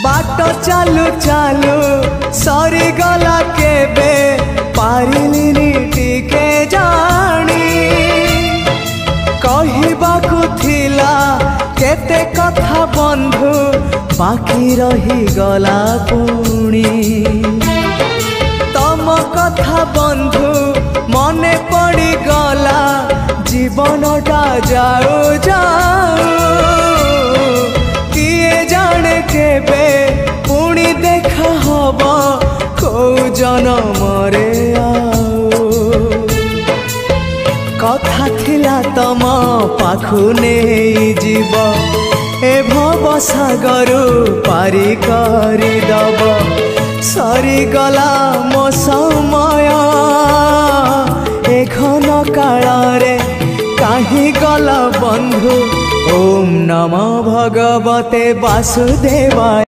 बाट चालू चालू सरीगला केबे पारिलिनी टिके जानी कहिबाकु थिला केते कथा बंधु बाकी रही गला पुणी तम कथा बंधु मने पड़ी गला जीवनटा जाऊ जाऊ किए जाने केबे पुणी देखा हबा को जन्म रे कथा थिला तम पाखु नहीं जीव ए भव सागरु पारी करी दब सरी गला मो समय ए घन काल रे काहि गला बंधु। ओम नमो भगवते वासुदेवाय।